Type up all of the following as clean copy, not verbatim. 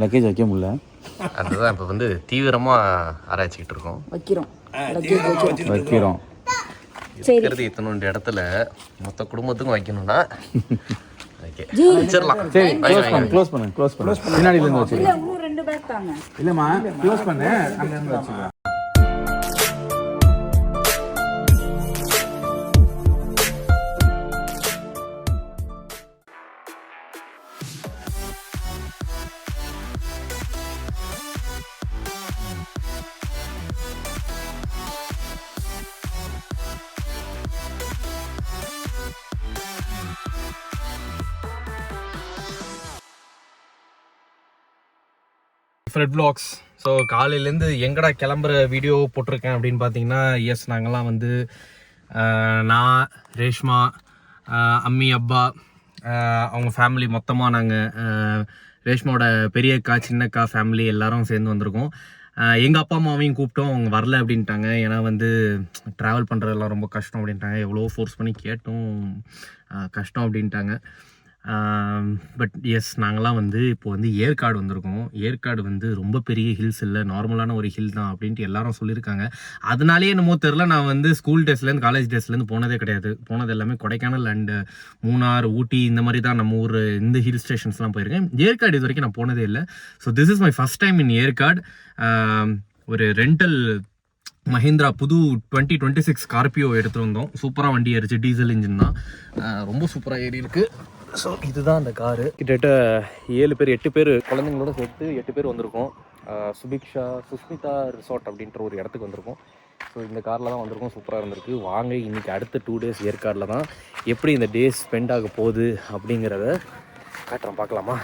Luggage வைக்க முடியல. அதுதான் இப்போ வந்து தீவிரமாக ஆராய்ச்சிக்கிட்டு இருக்கோம். வைக்கிறோம். இருக்கிறது இத்தனோண்டு இடத்துல மொத்த குடும்பத்துக்கும் வைக்கணும்னா வச்சிடலாம். சரி, க்ளோஸ் பண்ணு. பின்னாடியிலேருந்து வச்சுக்கலாம். இல்லைம்மா, க்ளோஸ் பண்ணு, அங்கேருந்து வச்சுக்கலாம். Fred vlogs. ஸோ காலையிலேருந்து எங்கடா கிளம்புற வீடியோ போட்டிருக்கேன் அப்படின்னு பார்த்தீங்கன்னா, எஸ் நாங்கள்லாம் வந்து நான், ரேஷ்மா, அம்மி, அப்பா, அவங்க ஃபேமிலி மொத்தமாக நாங்கள் ரேஷ்மாவோட பெரியக்கா சின்னக்கா ஃபேமிலி எல்லாரும் சேர்ந்து வந்திருக்கோம். எங்கள் அப்பா அம்மாவையும் கூப்பிட்டோம், அவங்க வரல அப்படின்ட்டாங்க. ஏன்னா வந்து ட்ராவல் பண்ணுறதெல்லாம் ரொம்ப கஷ்டம் அப்படின்ட்டாங்க. எவ்வளோ ஃபோர்ஸ் பண்ணி கேட்டும் கஷ்டம் அப்படின்ட்டாங்க. பட் எஸ் நாங்களாம் வந்து இப்போ வந்து ஏற்காடு வந்திருக்கோம். ஏற்காடு வந்து ரொம்ப பெரிய ஹில்ஸ் இல்லை, நார்மலான ஒரு ஹில் தான் அப்படின்ட்டு எல்லாரும் சொல்லியிருக்காங்க. அதனாலேயே என்னமோ தெரில, நான் வந்து ஸ்கூல் டேஸ்லேருந்து காலேஜ் டேஸ்லேருந்து போனதே கிடையாது. போனது எல்லாமே கொடைக்கானல் அண்டு மூணார், ஊட்டி இந்த மாதிரி தான் நம்ம ஊர் இந்த ஹில் ஸ்டேஷன்ஸ்லாம் போயிருக்கேன். ஏற்காடு இது வரைக்கும் நான் போனதே இல்லை. So this is my first time in Yercaud. ஒரு ரெண்டல் மஹிந்திரா புது 2026 ஸ்கார்பியோ எடுத்துகிட்டு வந்தோம். சூப்பராக வண்டி ஏறிச்சு, டீசல் இன்ஜின் தான், ரொம்ப சூப்பராக ஏறி இருக்குது. ஸோ இதுதான் அந்த காரு. கிட்டத்தட்ட 7 பேர் 8 பேர் குழந்தைங்களோட சேர்த்து 8 பேர் வந்திருக்கோம். சுபிக்ஷா சுஸ்மிதா ரிசார்ட் அப்படின்ற ஒரு இடத்துக்கு வந்திருக்கோம். ஸோ இந்த காரில் தான் வந்திருக்கோம். சூப்பராக இருந்திருக்கு. வாங்க இன்றைக்கி அடுத்த 2 days ஏற்காடில் தான் எப்படி இந்த டேஸ் ஸ்பெண்ட் ஆக போகுது அப்படிங்கிறத காட்டுறோம், பார்க்கலாமா?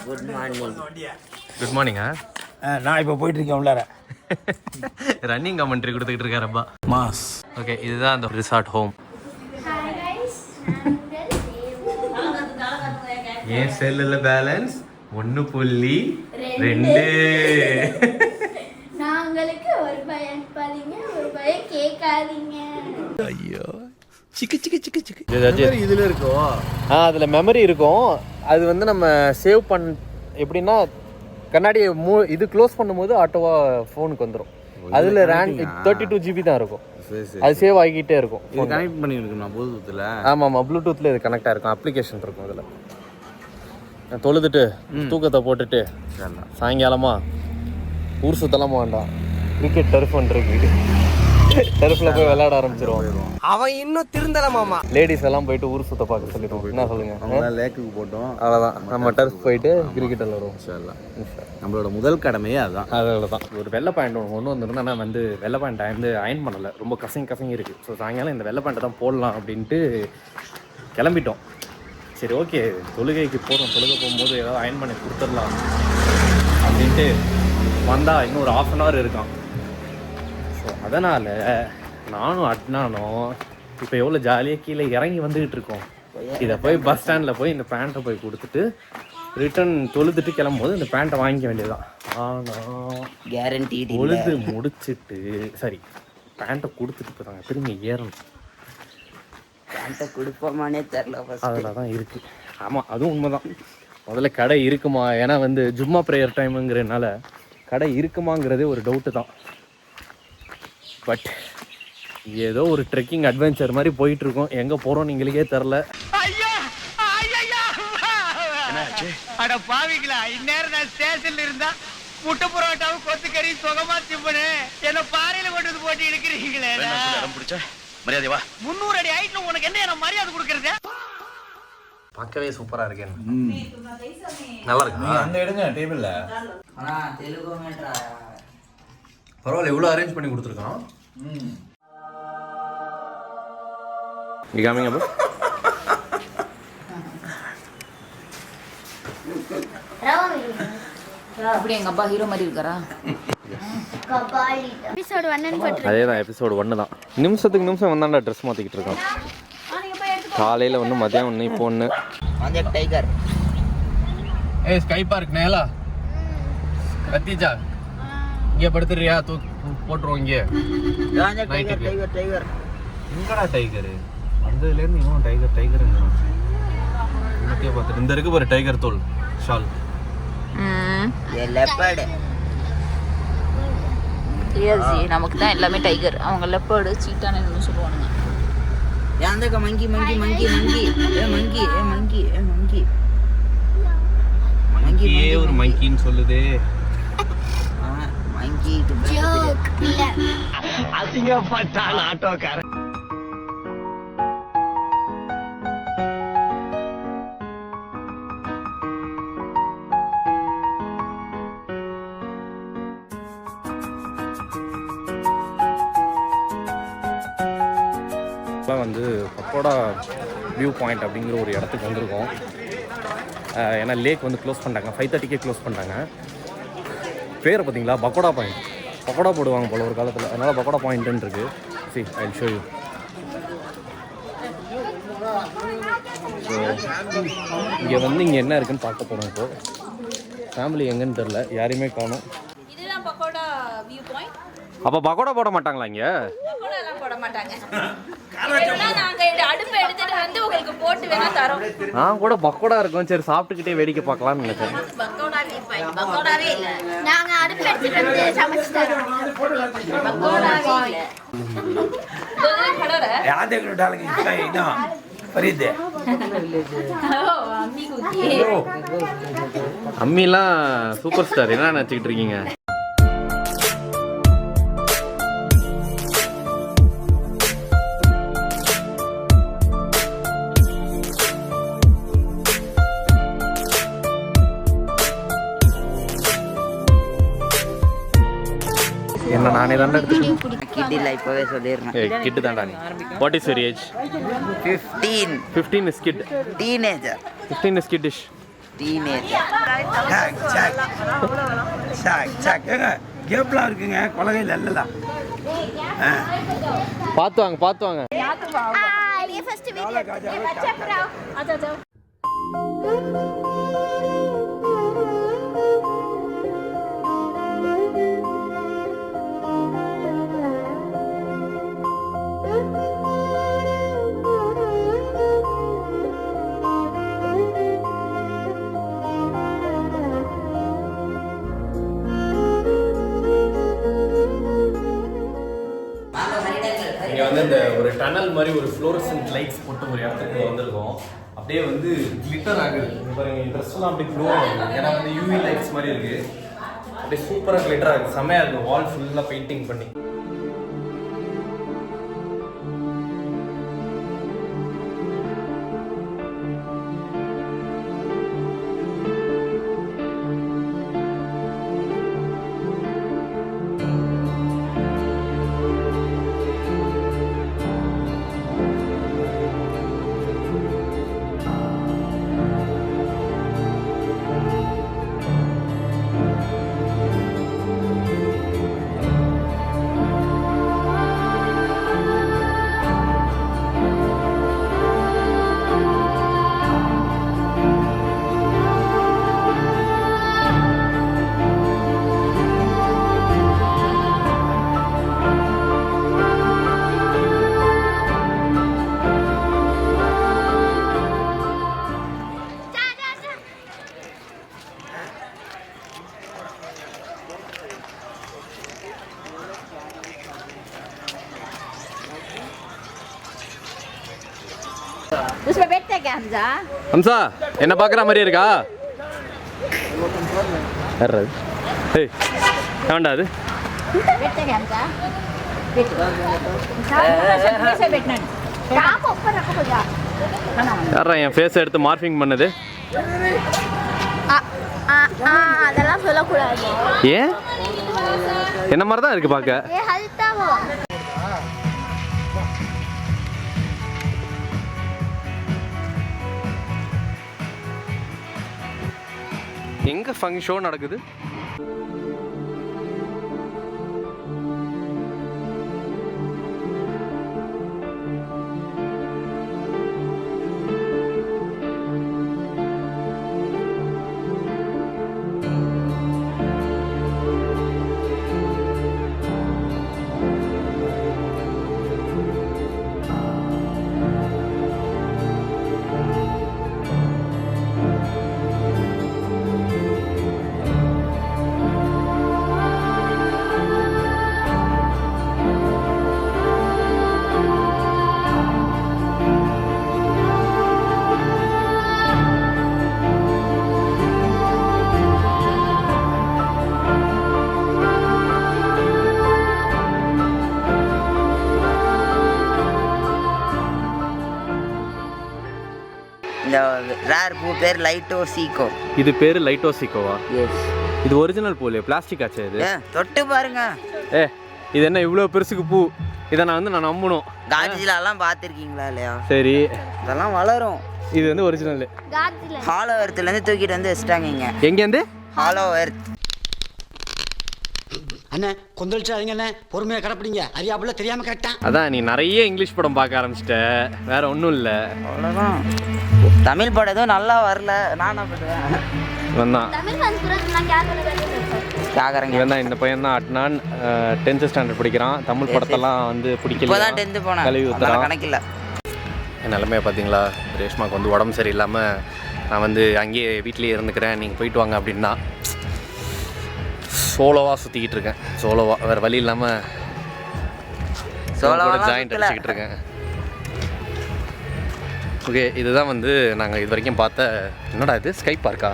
Good morning. குட் மார்னிங்கா. நான் இப்போ போயிட்டுருக்கேன் உள்ளார. ரன்னிங் கமெண்ட்ரி கொடுத்துக்கிட்டு இருக்காரப்பா மாஸ். ஓகே, இதுதான் அந்த ரிசார்ட் ஹோம். ஏன் செல்லுல பேலன்ஸ் 1.2. நாங்களுக்கு ஒரு பயம் பாருங்க, ஒரு பயம் கேட்காதீங்க. ஐயோ, சிக்கு சிக்கு சிக்கு சிக்கு. இதில் இருக்கோ? அதில் மெமரி இருக்கும். அது வந்து நம்ம சேவ் எப்படின்னா கண்ணாடி இது க்ளோஸ் பண்ணும்போது ஆட்டோவாக ஃபோனுக்கு வந்துடும். அதில் ரேம் 32 GB தான் இருக்கும். அது சேவ் ஆகிக்கிட்டே இருக்கும். இது கனெக்ட் பண்ணியிருக்கணும் நான் ப்ளூடூத்தில். ஆமாம், ப்ளூடூத்தில் இது கனெக்ட் ஆகிருக்கும். அப்ளிகேஷன் இருக்கும் அதில். தொழுதுட்டு தூக்கத்தை போட்டுட்டு சாயங்காலமா ஊர் சுத்தலாமா வேண்டாம், கிரிக்கெட் டர்ஃப் இருக்கு, டர்ஃபில் போய் விளையாட ஆரம்பிச்சிருவோம். அவன் இன்னும் திருந்தலமாமா. லேடிஸ் எல்லாம் போயிட்டு ஊர் சுத்த பார்க்க சொல்லிடுவோம். என்ன சொல்லுங்க? லேக்குக்கு போட்டோம், அவ்வளோதான். நம்ம டர்ஃப் போயிட்டு கிரிக்கெட் விளையாடுவோம். நம்மளோட முதல் கடமையே அதுதான். அதோட தான். ஒரு வெள்ளை பேண்ட் ஒன்று வந்துருந்தா, நான் வந்து வெள்ளை பேண்ட் வந்து அயன் பண்ணலை, ரொம்ப கசங்கி இருக்குது. ஸோ சாயங்காலம் இந்த வெள்ளை பேண்ட்டை தான் போடலாம் அப்படின்ட்டு கிளம்பிட்டோம். சரி, ஓகே, தொழுகைக்கு போகிறோம், தொழுகை போகும்போது ஏதாவது அயன் பண்ணி கொடுத்துடலாம் அப்படின்ட்டு வந்தால் இன்னும் ஒரு 1/2 hour இருக்கான். ஸோ அதனால் நானும் அட்னானும் இப்போ எவ்வளோ ஜாலியாக கீழே இறங்கி வந்துக்கிட்டு இருக்கோம். இதை போய் பஸ் ஸ்டாண்டில் போய் இந்த பேண்ட்டை போய் கொடுத்துட்டு ரிட்டன் தொழுதுட்டு கிளம்பும்போது இந்த பேண்ட்டை வாங்கிக்க வேண்டியதுதான். ஆனால் கேரண்டி தொழுது முடிச்சுட்டு சரி பேண்ட்டை கொடுத்துட்டு போகிறாங்க, திரும்பி ஏறணும். பேண்ட்டை கொடுப்போமானே தெரில. அதில் தான் இருக்குது. ஆமாம், அதுவும் உண்மைதான். முதல்ல கடை இருக்குமா, ஏன்னா வந்து ஜும்மா ப்ரேயர் டைமுங்கிறதுனால கடை இருக்குமாங்கிறதே ஒரு டவுட்டு தான். பட் ஏதோ ஒரு ட்ரெக்கிங் அட்வென்ச்சர் மாதிரி போயிட்டுருக்கோம். எங்கே போகிறோம் நீங்களுக்கே தெரில. அட பாவிங்களா, இந்நேரம் நான் ஸ்டேஷன்ல இருந்தா முட்டை புரோட்டாவும் கொத்துக்கறி சுகமா திம்பனே என்ன பாறையில கொண்டு வந்து போட்டு எடுக்கிறீங்களே. மரியாதை வா. 300 அடி ஹைட்ல உனக்கு என்ன மரியாதை கொடுக்கறது? பார்க்கவே சூப்பரா இருக்கேன். நல்லா இருக்கு. அந்த எடுங்க டேபிள்ல. ஆனா தெலுங்கு மேட்ரா பரவாயில்ல, எவ்வளோ அரேஞ்ச் பண்ணி கொடுத்துருக்கான். இங்க காமிங்க அப்போ. அப்படி எங்க அப்பா ஹீரோ மாதிரி இருக்காரா? எபிசோட் 1 அதே தான், எபிசோடு 1 தான். நிமிஷத்துக்கு நிமிஷம் வந்தாண்டா ட்ரெஸ் மாற்றிக்கிட்டு இருக்கான். காலையில் ஒன்று, மதியம் ஒன்று, இப்போ ஒன்று. அந்த டைகர் ஸ்கை பார்க் நேலா கத்திச்சா இங்கே படுத்துறியா? போட்டுருவோம் இங்கே. டைகர் எங்கடா டைகரு? வந்ததுலேருந்து இவன் டைகர் பார்த்துட்டு இந்த இருக்கு ஒரு டைகர் தோல் ஷால். இது லெப்பர்டு. ஏசி நமக்கு தான் எல்லாமே டைகர், அவங்க லெப்பர்டு சீட்டான்னு என்ன சொல்லுவானுங்க. ஏந்தக்க மங்கி மங்கி மங்கி மங்கி ஏ மங்கி ஏ மங்கி ஏ மங்கி மங்கி ஒரு மங்கின்னு சொல்லுதே. மங்கி அசிங்கப்பட்டான் ஆட்டோக்காரன். வந்து பக்கோடா வியூ பாயிண்ட் அப்படிங்கிற ஒரு இடத்துக்கு வந்திருக்கோம். ஏன்னா லேக் வந்து க்ளோஸ் பண்ணிட்டாங்க, 5:30க்கே க்ளோஸ் பண்ணிட்டாங்க. பேரை பார்த்தீங்களா, பக்கோடா பாயிண்ட். பக்கோடா போடுவாங்க போல் ஒரு காலத்தில், அதனால் பக்கோடா பாயிண்ட்டுன்னு இருக்குது. C I show you. So இங்கே வந்து இங்கே என்ன இருக்குன்னு பார்க்க போகிறோம். இப்போது ஃபேமிலி எங்கன்னு தெரில, யாரையுமே காணும். இதுதான் பக்கோடா வியூ பாயிண்ட். அப்போ பக்கோடா போட மாட்டாங்களா இங்கே? பக்கோடாலாம் போட மாட்டாங்க. நாங்கள் அடுப்பு எடுத்துட்டு வந்து உங்களுக்கு போட்டு வேணா தரோம். நான் கூட பக்கோடா இருக்கும், சரி சாப்பிட்டுக்கிட்டே வேடிக்கை பார்க்கலாம்னு நினைச்சேன். பக்கோடா வியூ பாயிண்ட் பக்கோடாவே இல்லை. நாங்க அடுப்பு எடுத்துட்டு வந்து சமைச்சு தரோம். பக்கோடாவே இல்லை. யாதேக்கு டாலுங்க இன்னா பரிதே அம்மி குத்தி அம்மிலாம் சூப்பர் ஸ்டார், என்ன நினச்சிக்கிட்டு இருக்கீங்க? என்ன நானே தாண்டா எடுத்துக்கிட்டேன். கிட்டில இப்பவே சொல்லிடுறேன். கிட் தாண்டா நீ. What is your age? 15. 15 is kid. Teenager. 15 is kiddish. Teenager. சாக் சாக் சாக் சாக் ஏங்க கேப்லாம் இருக்குங்க கொலகையில் இல்லலாம். பார்த்து வாங்க பார்த்து வாங்க. ये फर्स्ट वीडियो ये बच्चा कराओ आ जाओ. இங்கே வந்து இந்த ஒரு டனல் மாதிரி ஒரு ஃப்ளோரசன்ட் லைட்ஸ் போட்டு ஒரு இடத்துக்கு வந்திருக்கோம். அப்படியே வந்து கிளிட்டர் ஆகுது. இங்கே பாருங்க, ட்ரெஸ்லாம் அப்படியே க்ளோ ஆகுது. ஏன்னா வந்து யூவி லைட்ஸ் மாதிரி இருக்கு. அப்படியே சூப்பராக கிளிட்டர் ஆகுது, செம்மையாக இருக்குது. வால் ஃபுல்லாக பெயிண்டிங் பண்ணி. उसमें बैठते क्या हमजा? ஹம்சா என்ன பார்க்குற மாதிரி இருக்கா? யார் ஏய் ஏண்டா அது? बैठते क्या हमजा? बैठो बैठना काम ऊपर रखो भैया. யாரா என் ஃபேஸ் எடுத்து மார்ஃபிங் பண்ணது? அதெல்லாம் சொல்லக்கூடாது. ஏன் என்ன மாதிரி தான் இருக்கு பார்க்க. ஏ ஹல்தாவோ எங்க ஃபங்க்ஷன் ஷோ நடக்குது? ரேர் பூ பேர் லைட்டோ சீக்கோ. இது பேர் லைட்டோ சீக்கோவா? எஸ். இது ஒரிஜினல் பூ இல்லையா, பிளாஸ்டிக் ஆச்சு இது? தொட்டு பாருங்க. இது என்ன இவ்வளோ பெருசுக்கு பூ? இதை நான் நம்பணும். காஜிலாலாம் பார்த்துருக்கீங்களா இல்லையா? சரி, இதெல்லாம் வளரும். இது வந்து ஒரிஜினல். ஹாலோ எர்த்லேருந்து தூக்கிட்டு வந்து வச்சுட்டாங்க இங்கே. எங்கேருந்து? Hollow earth. அண்ணே கொந்தளிச்சாதீங்க அண்ணே, பொறுமையாக கிடப்பிடிங்க. அறியாப்புல தெரியாமல் கரெக்டாக. அதான் நீ நிறைய இங்கிலீஷ் படம் பார்க்க ஆரம்பிச்சிட்ட, வேற ஒன்றும் இல்லை. அவ்வளோதான். தமிழ் படம் எதுவும் நல்லா வரல, நான் என்ன பண்ணுவேன்? இவன் தான், இந்த பையன் தான் அட்னான். 10th ஸ்டாண்டர்ட் படிக்கிறான். தமிழ் படத்தெல்லாம் வந்து பிடிக்கல. இப்போதான் 10th போனேன், கழுவி ஊத்துறான். கணக்கில்ல. என் நிலைமையை பார்த்தீங்களா? ரேஷ்மாவுக்கு வந்து உடம்பு சரியில்லாமல் நான் வந்து அங்கேயே வீட்லேயே இருந்துக்கிறேன், நீங்கள் போயிட்டு வாங்க அப்படின்னா சோலோவாக சுற்றிக்கிட்டு இருக்கேன். சோலோவாக வேறு வழி இல்லாமல் ஜாயிண்ட் அடிச்சுக்கிட்டு இருக்கேன். ஓகே, இதுதான் வந்து நாங்கள் இது வரைக்கும் பார்த்த, என்னடா இது ஸ்கை பார்க்கா?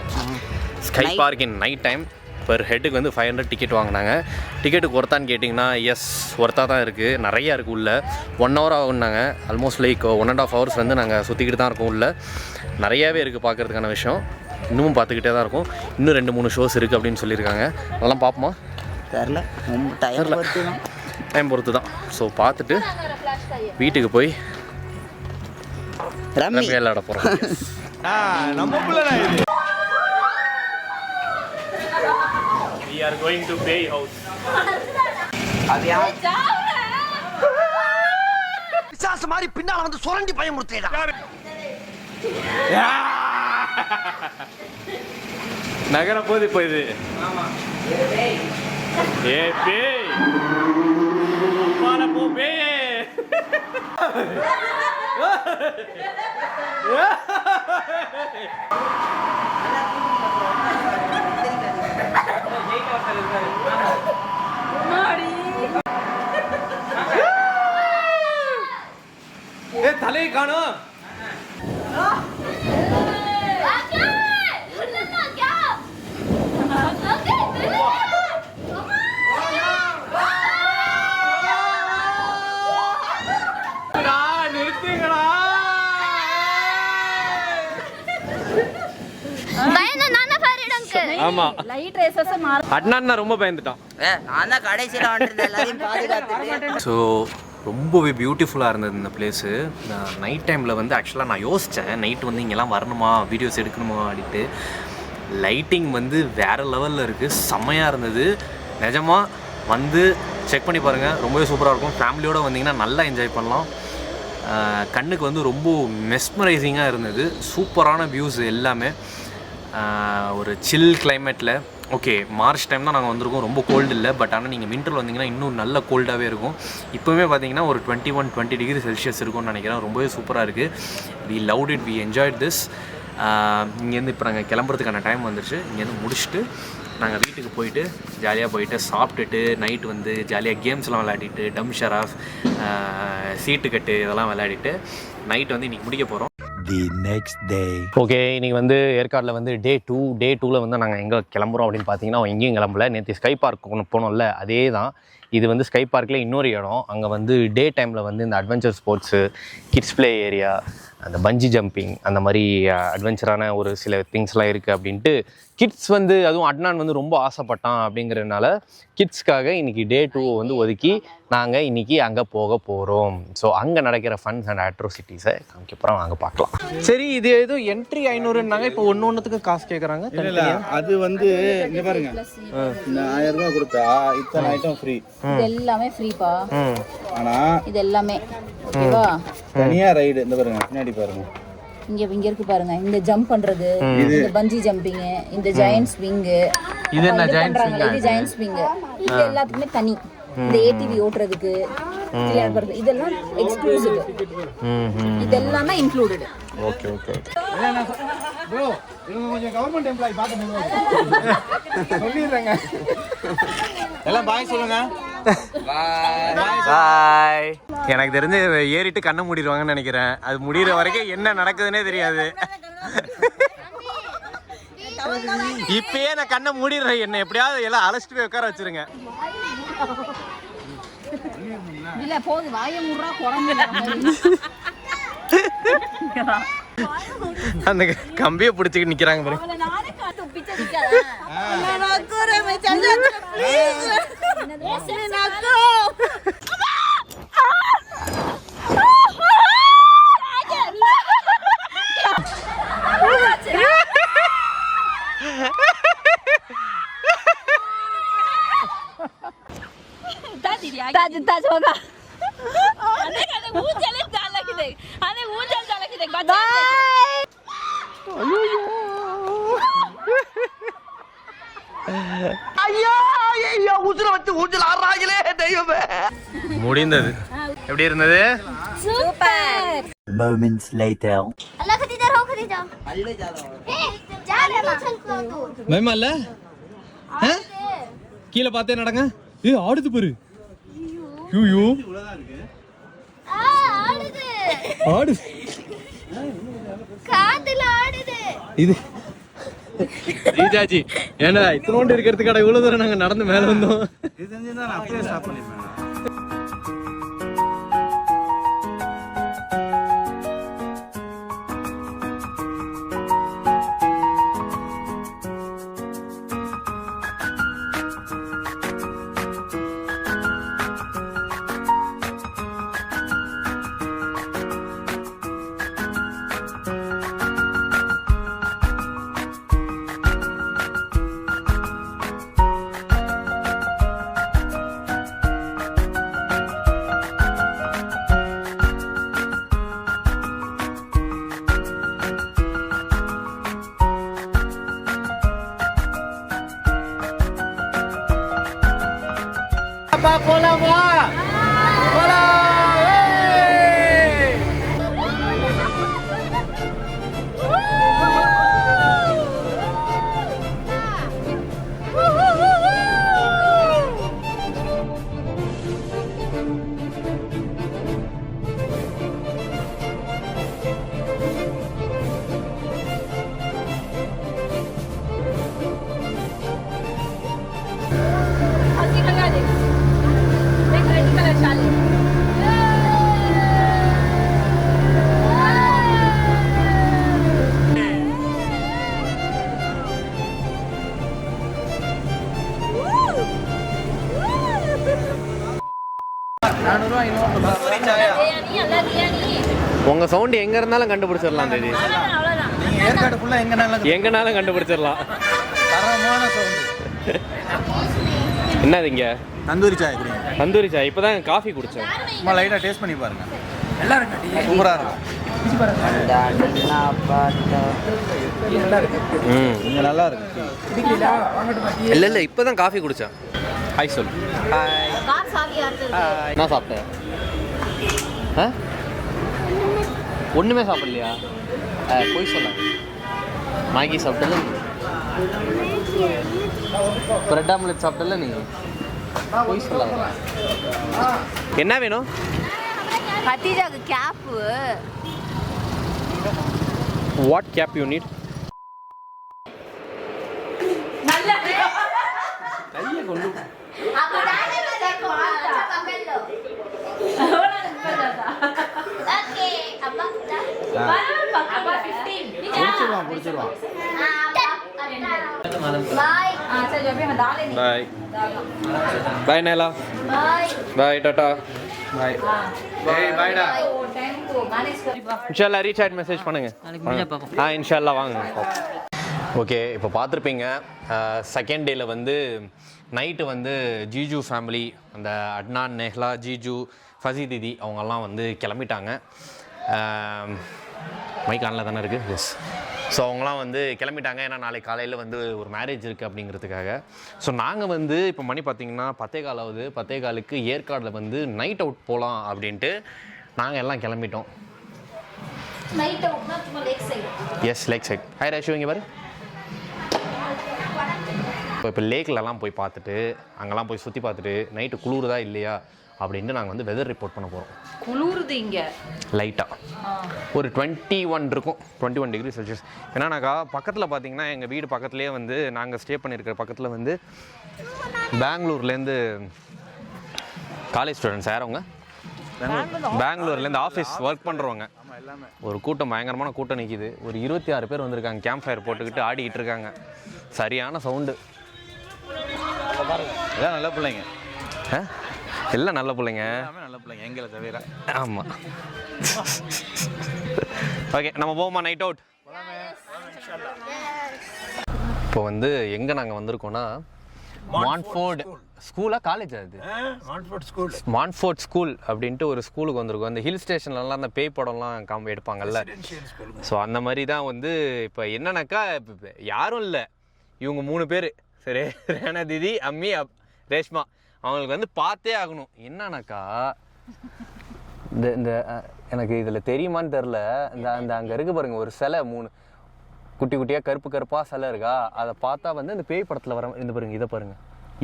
Sky park in night time. Per ஹெட்டுக்கு வந்து 500 டிக்கெட் வாங்கினாங்க. டிக்கெட்டுக்கு ஒர்த்தான்னு கேட்டிங்கன்னா எஸ், ஒர்த்தாக தான் இருக்குது. நிறையா இருக்குது உள்ளே. 1 hour ஆகுனாங்க. ஆல்மோஸ்ட் லைக் 1.5 hours வந்து நாங்கள் சுற்றிக்கிட்டு தான் இருக்கோம். உள்ளே நிறையாவே இருக்குது பார்க்குறதுக்கான விஷயம். இன்னமும் பார்த்துக்கிட்டே தான் இருக்கும். இன்னும் 2-3 ஷோஸ் இருக்குது அப்படின்னு சொல்லியிருக்காங்க. அதெல்லாம் பார்ப்போமா? தெரில, டைம் பொறுத்து தான். ஸோ பார்த்துட்டு வீட்டுக்கு போய் ரம்மி விளையாட போகிறோம். நம்ம பிள்ளை இது. We are going to Bay House. பிசாசு மாதிரி பின்னால வந்து சுரண்டி பயமுறுத்தேடா. நகர போது இப்போ இது. ஏ பேய், பால போ பேயே. தலையை காணும். ஆமா, லைட் ரேசஸ் அட்னான் ரொம்ப பயந்துட்டான். நான் தான் கடைசியில் வந்துருந்தேன், எல்லாரையும் பாதுகாத்துட்டு. ஸோ ரொம்பவே பியூட்டிஃபுல்லாக இருந்தது இந்த பிளேஸு. நைட் டைமில் வந்து ஆக்சுவலாக நான் யோசித்தேன், நைட் வந்து இங்கெல்லாம் வரணுமா, வீடியோஸ் எடுக்கணுமா அப்படின்ட்டு. லைட்டிங் வந்து வேறு லெவலில் இருக்குது, செம்மையாக இருந்தது. நிஜமாக வந்து செக் பண்ணி பாருங்கள், ரொம்பவே சூப்பராக இருக்கும். ஃபேமிலியோடு வந்தீங்கன்னா நல்லா என்ஜாய் பண்ணலாம். கண்ணுக்கு வந்து ரொம்ப மெஸ்மரைசிங்காக இருந்தது. சூப்பரான வியூஸ் எல்லாமே. ஒரு சில் கிளைமேட்டில். ஓகே, மார்ச் டைம் தான் நாங்கள் வந்திருக்கோம், ரொம்ப கோல்டு இல்லை. பட் ஆனால் நீங்கள் வின்டரில் வந்தீங்கன்னா இன்னும் நல்ல கோல்டாகவே இருக்கும். இப்போவே பார்த்தீங்கன்னா ஒரு 21-20 டிகிரி செல்சியஸ் இருக்கும்னு நினைக்கிறேன். ரொம்பவே சூப்பராக இருக்குது. We loved it, we enjoyed this. இங்கேருந்து இப்போ நாங்கள் கிளம்புறதுக்கான டைம் வந்துருச்சு. இங்கேருந்து முடிச்சுட்டு நாங்கள் வீட்டுக்கு போயிட்டு ஜாலியாக போயிட்டு சாப்பிட்டுட்டு நைட்டு வந்து ஜாலியாக கேம்ஸ்லாம் விளையாடிட்டு, டம் ஷராஃப், சீட்டு கட்டு இதெல்லாம் விளையாடிட்டு நைட் வந்து இன்றைக்கி முடிக்க போகிறோம். The next day. ஓகே, இன்றைக்கி வந்து ஏற்காடில் வந்து டே 2 வந்து நாங்கள் எங்கே கிளம்புறோம் அப்படின்னு பார்த்தீங்கன்னா எங்கேயும் கிளம்பல. நேற்று ஸ்கை பார்க் ஒன்று போனோம்ல, அதே தான். இது வந்து ஸ்கை பார்க்கில் இன்னொரு இடம். அங்கே வந்து டே டைமில் வந்து இந்த adventure sports, kids play area, அந்த பஞ்சி ஜம்பிங், அந்த மாதிரி அட்வென்ச்சரான ஒரு சில திங்ஸ்லாம் இருக்குது அப்படின்ட்டு கிட்ஸ் வந்து, அதுவும் அட்னான் வந்து ரொம்ப ஆசைப்பட்டான் அப்படிங்கிறதுனால கிட்ஸ்க்காக இன்றைக்கி டே 2 வந்து ஒதுக்கி நாங்கள் இன்றைக்கி அங்கே போக போகிறோம். ஸோ அங்கே நடக்கிற ஃபன்ஸ் அண்ட் அட்ரோசிட்டிஸை காமிக்க போகிறோம், அங்கே பார்க்கலாம். சரி, இது எதுவும் என்ட்ரி 500ன்னாங்க, இப்போ ஒன்றுத்துக்கு காசு கேட்குறாங்க. இல்லை, அது வந்து இங்கே பாருங்க, இந்த 1000 ரூபா கொடுத்தா இத்தனை ஐட்டம் ஃப்ரீ. இது எல்லாமே ஃப்ரீப்பா. ஆனால் இது எல்லாமே ஓகேவா? தனியாக ரைடு இந்த பாருங்க, பின்னாடி பாருங்க, இங்க இருக்கு பாருங்க. இந்த ஜம்ப் பண்றது, இந்த பஞ்சி ஜம்பிங், இந்த ஜெயண்ட் ஸ்விங், இது என்ன ஜெயண்ட் ஸ்விங்? இது ஜெயண்ட் ஸ்விங். இது எல்லாத்துக்குமே தனி. இந்த ஏடிவி ஓட்டுறதுக்கு இதெல்லாம் எக்ஸ்க்ளூசிவ். இதெல்லாம் தான் included. Okay okay okay. Bro, இவங்க கொஞ்சம் கவர்மெண்ட் எம்ப்ளாயி பார்க்கணும் சொல்லிடுறேங்க. எல்லாம் பாய் சொல்லுங்க. பாய். எனக்கு தெரிஞ்சு ஏறிட்டு கண்ணை மூடிடுவாங்கன்னு நினைக்கிறேன். அது முடிகிற வரைக்கும் என்ன நடக்குதுன்னே தெரியாது. இப்பயே நான் கண்ணை மூடிடுறேன். என்ன எப்படியாவது எல்லாம் அழைச்சிட்டு போய் உட்கார வச்சிருங்க. இல்ல போது வாயை மூடுறா குழம்பு. அந்த கம்பியை பிடிச்சிட்டு நிக்கிறாங்க பாரு. முடிந்தது. எப்படி இருந்தது? சூப்பர். moments later अल्लाह खदीजा रहो खदीजा जा रहे பயமா இல்ல? கீழே பார்த்தே நடங்க. ஏய் ஆடுது பாரு. ஐயோ ஆடுது ஆடு. காத்துல ஆடுது. இது ரீஜாஜி ஏன்னா இத்தனோண்டு இருக்கிறதுக்கான இவ்வளவு தூரம் நாங்க நடந்து மேல வந்தோம். இது தெரிஞ்சிருந்தா நான் அப்படியே ஸ்டாப் பண்ணிருப்பேன். உங்க சவுண்ட் எங்க இருந்தாலும் கண்டுபிடிச்சிடலாம். தெரியுது நீங்க ஏற்காடு ஃபுல்லா எங்கனாலும் கண்டுபிடிச்சிடலாம். தரமான சவுண்ட். என்னது இங்க? தந்தூரி சாய் குடிங்க. தந்தூரி சாய். இப்பதான் காஃபி குடிச்சேன். சும்மா லைட்டா டேஸ்ட் பண்ணி பாருங்க. நல்லா இருக்கு. சூப்பரா இருக்கு. இங்க நல்லா இருக்கு. இல்ல இப்பதான் காஃபி குடிச்சேன். ஹாய் சொல்லு. ஹாய். நான் சாப்பிட்டேன். ஒண்ணுமே சாப்பிடலையா? போய் சொல்ல. மேகி சாப்பிட்டல, பிரெட் ஆம்லெட் சாப்பிட்டல. நீங்க போய் சொல்லாத. என்ன வேணும்? கத்திஜாக்கு cap. What cap you need? கையை கொண்டு ओके अब புடிச்சிருவான். बाय अच्छा जो भी हम डाले नहीं. பாய் பாய் நைலா. बाय பாய் டாடா. பாய். ஏய் பாய்டா. वो टाइम को मैनेज कर. இன்ஷால்லா ரீசார்ஜ் மெசேஜ் பண்ணுங்க. இன்ஷால்லா வாங்க. ஓகே, இப்போ பார்த்துருப்பீங்க செகண்ட் டேயில் வந்து நைட்டு வந்து ஜீஜு ஃபேமிலி, அந்த அட்னான், நெஹ்லா, ஜீஜு, ஃபசி தீதி அவங்கெல்லாம் வந்து கிளம்பிட்டாங்க. மைக் ஆனில் தானே இருக்குது? எஸ். ஸோ அவங்களாம் வந்து கிளம்பிட்டாங்க. ஏன்னா நாளைக்கு காலையில் வந்து ஒரு மேரேஜ் இருக்குது அப்படிங்கிறதுக்காக. ஸோ நாங்கள் வந்து இப்போ மணி பார்த்திங்கன்னா 10:15 ஆகுது. 10:15க்கு ஏற்காடில் வந்து நைட் அவுட் போகலாம் அப்படின்ட்டு நாங்கள் எல்லாம் கிளம்பிட்டோம். நைட் அவுட்னா சும்மா lake side. Yes, lake side. Hi Reshu, இங்கே பாரு. இப்போ லேக்லலாம் போய் பார்த்துட்டு அங்கெல்லாம் போய் சுற்றி பார்த்துட்டு நைட்டு குளிருதா இல்லையா அப்படின்ட்டு நாங்கள் வந்து வெதர் ரிப்போர்ட் பண்ண போகிறோம். குளிருது இங்கே லைட்டாக ஒரு 21 இருக்கும், 21 டிகிரி செல்சியஸ். என்னன்னாக்கா பக்கத்தில் பார்த்தீங்கன்னா எங்கள் வீடு பக்கத்துலேயே வந்து நாங்கள் ஸ்டே பண்ணியிருக்கிற பக்கத்தில் வந்து பெங்களூர்லேருந்து காலேஜ் ஸ்டூடெண்ட்ஸ் யாரவங்க பெங்களூர்லேருந்து ஆஃபீஸ் ஒர்க் பண்ணுறவங்க ஒரு கூட்டம் பயங்கரமான கூட்டம் நிற்கிது. ஒரு 26 பேர் வந்திருக்காங்க. கேம்ப் ஃபயர் போட்டுக்கிட்டு ஆடிக்கிட்டு இருக்காங்க. சரியான சவுண்டு. எல்லாம் நல்ல பிள்ளைங்க, எல்லாம் நல்ல பிள்ளைங்க, நல்ல பிள்ளைங்க எங்களை தவிர. ஆமாம். ஓகே, நம்ம போவோமா நைட் அவுட்? இப்போ வந்து எங்கே நாங்கள் வந்திருக்கோன்னா மான்ஃபோர்ட் ஸ்கூலா காலேஜா? அது மான்ஃபோர்ட் ஸ்கூல் அப்படின்ட்டு ஒரு ஸ்கூலுக்கு வந்திருக்கோம். அந்த ஹில் ஸ்டேஷன்லலாம் அந்த பேய் படம்லாம் எடுப்பாங்கல்ல. ஸோ அந்த மாதிரி தான் வந்து இப்போ என்னன்னாக்கா யாரும் இல்லை, இவங்க 3 பேர் சரி, ரேனா தீதி, அம்மி, ரேஷ்மா. அவங்களுக்கு வந்து பார்த்தே ஆகணும். என்னன்னாக்கா இந்த எனக்கு இதில் தெரியுமான்னு தெரில, இந்த அங்கே இருக்கு பாருங்க ஒரு சிலை, 3 குட்டி குட்டியாக கருப்பாக சிலை இருக்கா. அதை பார்த்தா வந்து அந்த பேய் படத்தில் வர இந்த பாருங்க, இதை பாருங்க,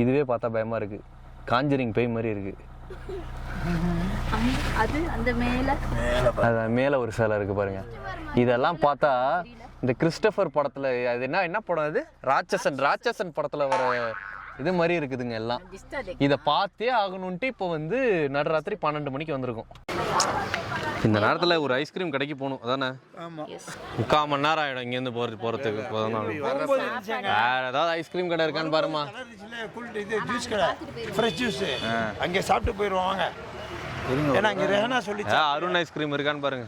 இதுவே பார்த்தா பயமாக இருக்குது. காஞ்சரிங் பேய் மாதிரி இருக்குது. அது அந்த மேலே ஒரு சிலை இருக்குது பாருங்க. இதெல்லாம் பார்த்தா இந்த கிறிஸ்டபர் படத்தில் அது என்ன படம், அது ராட்சசன் படத்தில் வர இது மாதிரி இருக்குதுங்க எல்லாம். இதை பார்த்தே ஆகணுன்ட்டு இப்போ வந்து நடுராத்திரி 12 மணிக்கு வந்திருக்கோம். இந்த நேரத்தில் ஒரு ஐஸ்கிரீம் கடைக்கு போகணும், அதானே? 3/4 மணி நேரம் ஆகிடும் இங்கேருந்து போகிறதுக்கு. வேறு ஏதாவது ஐஸ்கிரீம் கடை இருக்கான்னு பாருமா. ஜூஸ் கடை, ஃப்ரெஷ் ஜூஸ், அங்கே சாப்பிட்டு போயிடுவாங்க. ஏன்னா அங்கே ரேனா சொல்லி அருண் ஐஸ்கிரீம் இருக்கான்னு பாருங்க.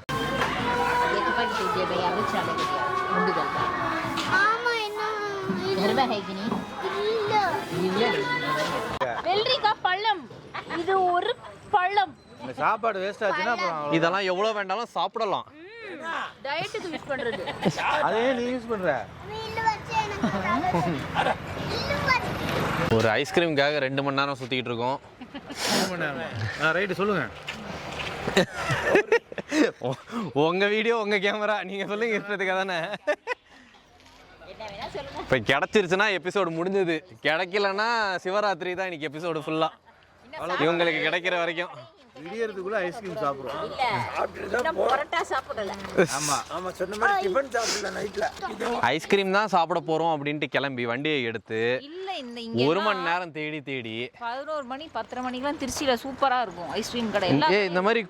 வெள்ளரிக்காய் பழம், இது ஒரு பழம். இந்த சாப்பாடு வேஸ்ட் ஆச்சுன்னா இதெல்லாம் எவ்வளோ வேண்டாலும் சாப்பிடலாம். டயட்டுக்கு யூஸ் பண்றது. அதே நீ யூஸ் பண்ற. ஒரு ஐஸ்கிரீமுக்காக 2 மணி நேரம் சுற்றிக்கிட்டு இருக்கோம். ரைட்டு சொல்லுங்க. உங்கள் வீடியோ உங்கள் கேமரா, நீங்கள் சொல்லுங்க இஷ்டத்துக்காக தானே. இப்போ கிடச்சிருச்சுன்னா எபிசோடு முடிஞ்சது, கிடைக்கலன்னா சிவராத்திரி தான் இன்னைக்கு எபிசோடு ஃபுல்லாக. இவங்களுக்கு கிடைக்கிற வரைக்கும் விடியறதுக்குள்ள ஐஸ்கிரீம் சாப்பிடுறோம். ஐஸ்கிரீம் தான் சாப்பிட போகிறோம் அப்படின்ட்டு கிளம்பி வண்டியை எடுத்து 1 மணி நேரம் தேடி 11 மணி 10 மணிக்கெல்லாம் திருச்சியில் சூப்பராக இருக்கும் ஐஸ்கிரீம் கடை. இந்த மாதிரி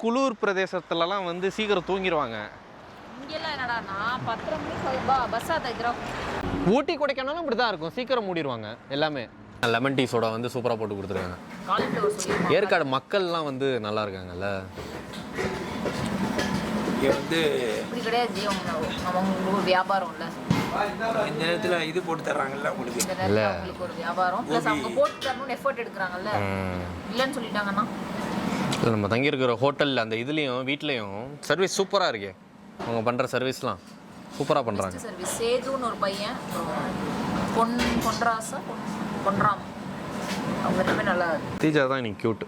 குளிர் பிரதேசத்துலலாம் வந்து சீக்கிரம் தூங்கிடுவாங்க. இங்கெல்லாம் என்னடானா 10 மணிக்கு பஸ்ஸாக தைக்கிறோம். ஊட்டி கொடைக்கானலும் இப்படி தான் இருக்கும், சீக்கிரம் மூடிடுவாங்க எல்லாமே. லெமன் டீ சோடா வந்து சூப்பராக போட்டு கொடுத்துருக்காங்க. ஏற்காடு மக்கள்லாம் வந்து நல்லா இருக்காங்கல்ல. வந்து இப்படி கிடையாது, அவங்க வியாபாரம் இல்லை. இந்த நேரத்தில் இது போட்டு தர்றாங்கல்ல உங்களுக்கு. இந்த நேரத்தில் அவங்களுக்கு ஒரு வியாபாரம் ப்ளஸ் அவங்க போட்டு தரணும்னு எஃபர்ட் எடுக்கிறாங்கல்ல. இல்லைன்னு சொல்லிட்டாங்கன்னா நம்ம தங்கியிருக்கிற ஹோட்டலில் அந்த இதுலேயும் வீட்லேயும் சர்வீஸ் சூப்பராக இருக்கே. அவங்க பண்ணுற சர்வீஸ்லாம் சூப்பராக பண்ணுறாங்க. சர்வீஸ் சேதுன்னு ஒரு பையன், பொன்ராம், அவங்க ரெண்டுமே நல்லா இருக்கு. தீஜா தான் இன்னைக்கு க்யூட்.